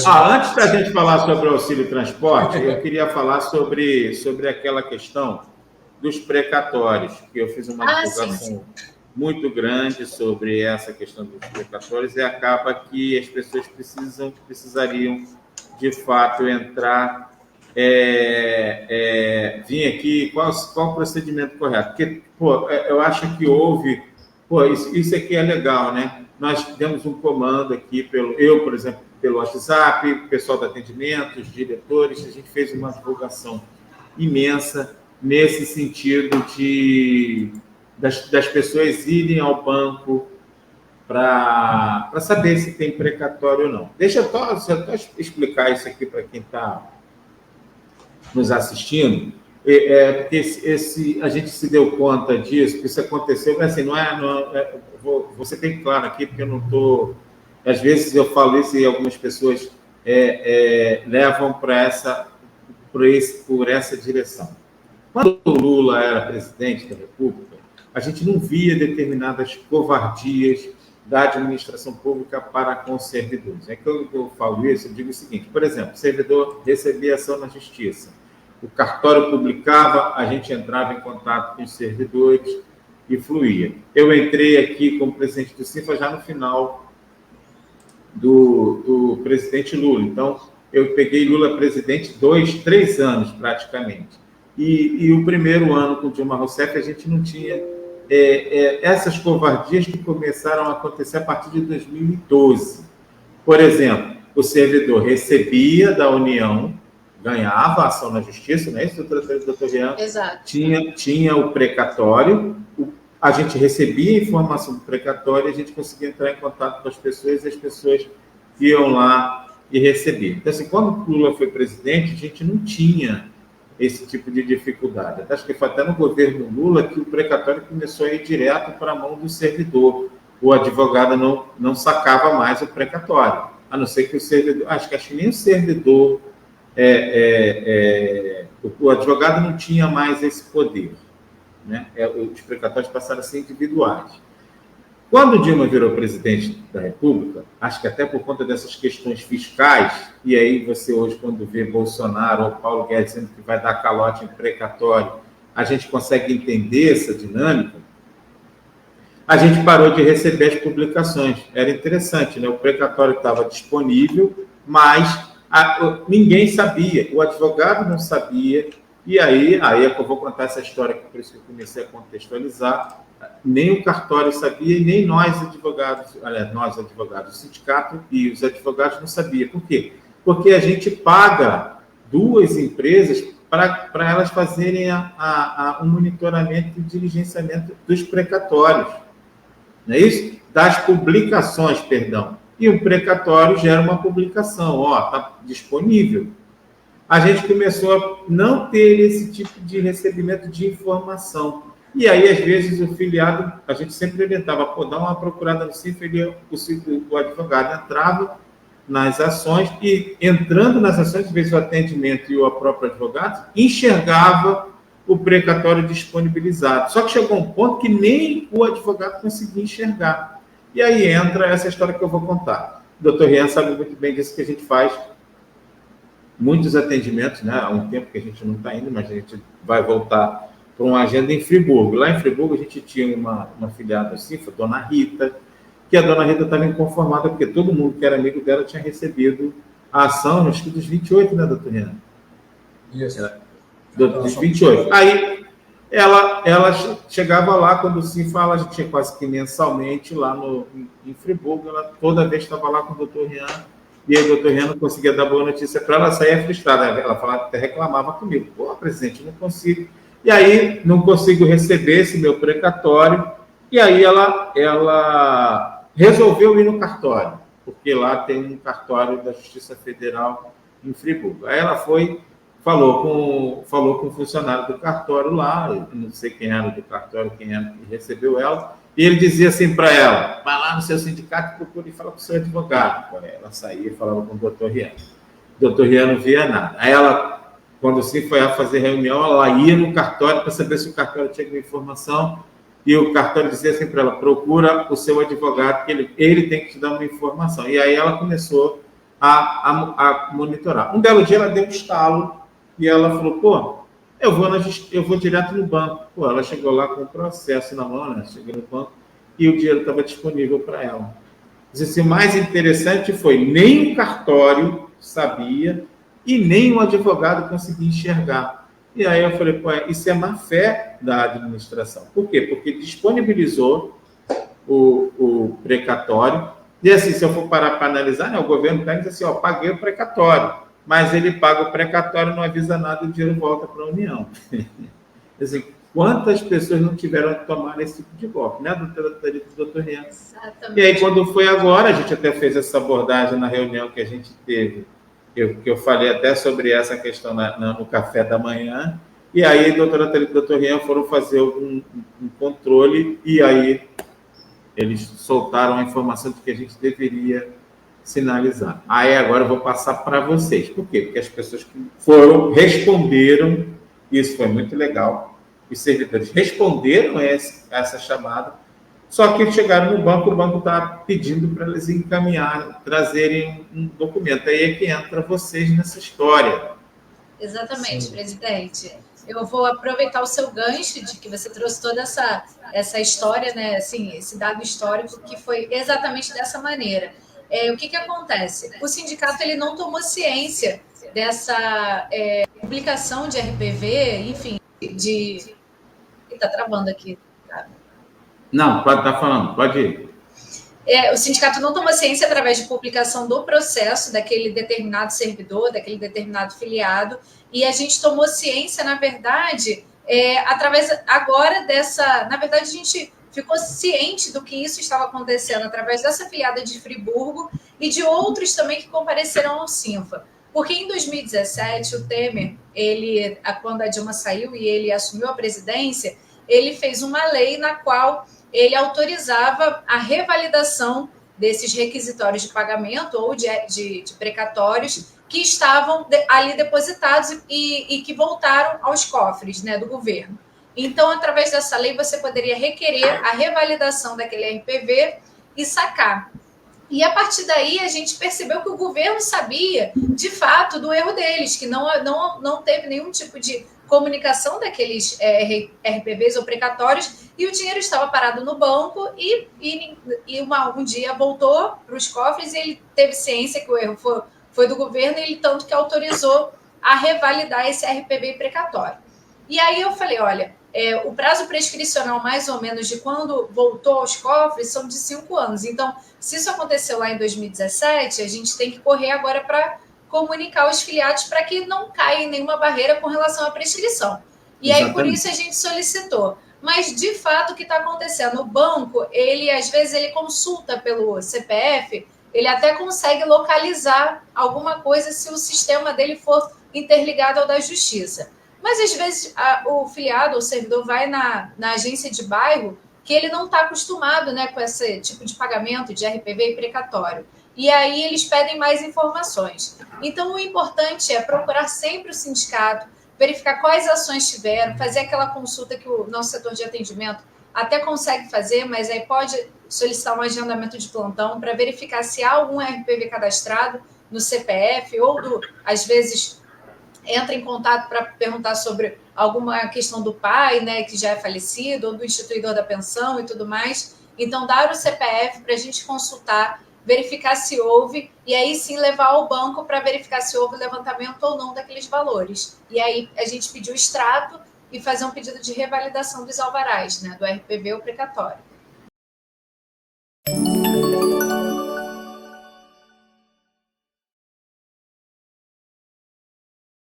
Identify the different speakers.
Speaker 1: Antes da gente falar sobre o auxílio transporte, eu queria falar sobre aquela questão dos precatórios, que eu fiz uma divulgação muito grande sobre essa questão dos precatórios e acaba que as pessoas precisariam, de fato, entrar, vir aqui, qual o procedimento correto? Porque, eu acho que houve... isso aqui é legal, né? Nós demos um comando aqui, eu, por exemplo, pelo WhatsApp, o pessoal do atendimento, os diretores, a gente fez uma divulgação imensa nesse sentido das pessoas irem ao banco para saber se tem precatório ou não. Deixa eu só explicar isso aqui para quem está nos assistindo, porque a gente se deu conta disso, que isso aconteceu, mas assim, você tem claro aqui, porque eu não estou... Às vezes eu falo isso e algumas pessoas levam por essa direção. Quando o Lula era presidente da República, a gente não via determinadas covardias da administração pública para com os servidores. Quando eu falo isso, eu digo o seguinte: por exemplo, o servidor recebia ação na justiça, o cartório publicava, a gente entrava em contato com os servidores e fluía. Eu entrei aqui como presidente do CINFA já no final do presidente Lula. Então, eu peguei Lula presidente 3 anos, praticamente. E o primeiro ano com Dilma Rousseff, a gente não tinha essas covardias que começaram a acontecer a partir de 2012. Por exemplo, o servidor recebia da União, ganhava a ação na justiça, não é isso, doutor Rian?
Speaker 2: Exato.
Speaker 1: Tinha o precatório, a gente recebia informação do precatório, a gente conseguia entrar em contato com as pessoas e as pessoas iam lá e recebiam. Então, assim, quando o Lula foi presidente, a gente não tinha esse tipo de dificuldade. Acho que foi até no governo Lula que o precatório começou a ir direto para a mão do servidor. O advogado não sacava mais o precatório, a não ser que o servidor... Acho que nem o servidor... o advogado não tinha mais esse poder, né? Os precatórios passaram a ser individuais. Quando Dilma virou presidente da República, acho que até por conta dessas questões fiscais, e aí você hoje, quando vê Bolsonaro ou Paulo Guedes dizendo que vai dar calote em precatório, a gente consegue entender essa dinâmica, a gente parou de receber as publicações. Era interessante, né? O precatório estava disponível, mas ninguém sabia, o advogado não sabia, e aí é que eu vou contar essa história, por isso que eu comecei a contextualizar. Nem o cartório sabia e nem nós advogados, o sindicato e os advogados não sabiam. Por quê? Porque a gente paga 2 empresas para elas fazerem um monitoramento e diligenciamento dos precatórios. Não é isso? Das publicações, perdão. E o precatório gera uma publicação, está disponível. A gente começou a não ter esse tipo de recebimento de informação. E aí, às vezes, o filiado, a gente sempre orientava, dá uma procurada no CINFA, o advogado entrava nas ações e, entrando nas ações, às vezes o atendimento e o próprio advogado enxergava o precatório disponibilizado. Só que chegou um ponto que nem o advogado conseguia enxergar. E aí entra essa história que eu vou contar. O doutor Rian sabe muito bem disso, que a gente faz muitos atendimentos, né? Há um tempo que a gente não está indo, mas a gente vai voltar para uma agenda em Friburgo. Lá em Friburgo a gente tinha uma filiada assim, a dona Rita, que a dona Rita estava inconformada, porque todo mundo que era amigo dela tinha recebido a ação, acho que dos 28, né, doutor Rian?
Speaker 3: Isso.
Speaker 1: Dos 28. Aí ela chegava lá, quando o CIN fala, a gente tinha quase que mensalmente lá em Friburgo, ela toda vez estava lá com o doutor Rian, e aí o doutor Rian não conseguia dar boa notícia para ela, saía frustrada. Ela falava, até reclamava comigo. Presidente, não consigo. E aí, não consigo receber esse meu precatório. E aí, ela resolveu ir no cartório, porque lá tem um cartório da Justiça Federal em Friburgo. Aí ela falou com o funcionário do cartório lá, eu não sei quem era do cartório, quem era que recebeu ela, e ele dizia assim para ela, vai lá no seu sindicato, procura e fala com o seu advogado. Ela saía e falava com o doutor Rian. O doutor Rian não via nada. Aí ela... Quando o CIN foi a fazer reunião, ela ia no cartório para saber se o cartório tinha alguma informação, e o cartório dizia assim para ela, procura o seu advogado, que ele tem que te dar uma informação. E aí ela começou a monitorar. Um belo dia ela deu um estalo e ela falou, pô, eu vou direto no banco. Pô, ela chegou lá com o processo na mão, né? Cheguei no banco e o dinheiro estava disponível para ela. Mas assim, o mais interessante foi, nem o cartório sabia e nem o advogado conseguia enxergar. E aí eu falei, pô, isso é má fé da administração. Por quê? Porque disponibilizou o precatório. E assim, se eu for parar para analisar, né, o governo pega e diz assim, ó, paguei o precatório, mas ele paga o precatório, não avisa nada e o dinheiro volta para a União. Assim, quantas pessoas não tiveram que tomar esse tipo de golpe, né, doutora Thalita e doutor Rian?
Speaker 2: Exatamente.
Speaker 1: E aí, quando foi agora, a gente até fez essa abordagem na reunião que a gente teve, que eu falei até sobre essa questão no café da manhã, e aí a doutora Thalita e o doutor Rian foram fazer um controle, e aí eles soltaram a informação de que a gente deveria sinalizar. Aí agora eu vou passar para vocês. Por quê? Porque as pessoas que responderam, isso foi muito legal, os servidores responderam a essa chamada, só que chegaram no banco, o banco está pedindo para eles encaminharem, trazerem um documento. Aí é que entra vocês nessa história.
Speaker 2: Exatamente, presidente. Eu vou aproveitar o seu gancho de que você trouxe toda essa história, né? Assim, esse dado histórico que foi exatamente dessa maneira. O que acontece? O sindicato ele não tomou ciência dessa publicação de RPV, enfim, está travando aqui. Tá?
Speaker 1: Não, pode estar falando, pode ir.
Speaker 2: O sindicato não tomou ciência através de publicação do processo daquele determinado servidor, daquele determinado filiado, e a gente tomou ciência, na verdade, através agora dessa... Na verdade, a gente ficou ciente do que isso estava acontecendo através dessa filiada de Friburgo e de outros também que compareceram ao Sinfa. Porque em 2017, o Temer, quando a Dilma saiu e ele assumiu a presidência, ele fez uma lei na qual ele autorizava a revalidação desses requisitórios de pagamento ou de precatórios que estavam ali depositados e que voltaram aos cofres, né, do governo. Então, através dessa lei, você poderia requerer a revalidação daquele RPV e sacar. E a partir daí a gente percebeu que o governo sabia, de fato, do erro deles, que não teve nenhum tipo de comunicação daqueles RPVs ou precatórios, e o dinheiro estava parado no banco e um dia voltou para os cofres e ele teve ciência que o erro foi do governo, e ele tanto que autorizou a revalidar esse RPV precatório. E aí eu falei, olha, o prazo prescricional mais ou menos de quando voltou aos cofres são de 5 anos. Então, se isso aconteceu lá em 2017, a gente tem que correr agora para comunicar aos filiados para que não caia em nenhuma barreira com relação à prescrição. E aí, por isso, a gente solicitou. Mas, de fato, o que está acontecendo? O banco, às vezes, ele consulta pelo CPF, ele até consegue localizar alguma coisa se o sistema dele for interligado ao da Justiça. Mas, às vezes, o filiado, o servidor, vai na agência de bairro que ele não está acostumado, né, com esse tipo de pagamento de RPV e precatório. E aí eles pedem mais informações. Então, o importante é procurar sempre o sindicato, verificar quais ações tiveram, fazer aquela consulta que o nosso setor de atendimento até consegue fazer, mas aí pode solicitar um agendamento de plantão para verificar se há algum RPV cadastrado no CPF ou, às vezes, entra em contato para perguntar sobre alguma questão do pai, né, que já é falecido, ou do instituidor da pensão e tudo mais. Então, dar o CPF para a gente consultar, verificar se houve, e aí sim levar ao banco para verificar se houve levantamento ou não daqueles valores. E aí a gente pediu o extrato e fazer um pedido de revalidação dos alvarás, né, do RPV ou precatório.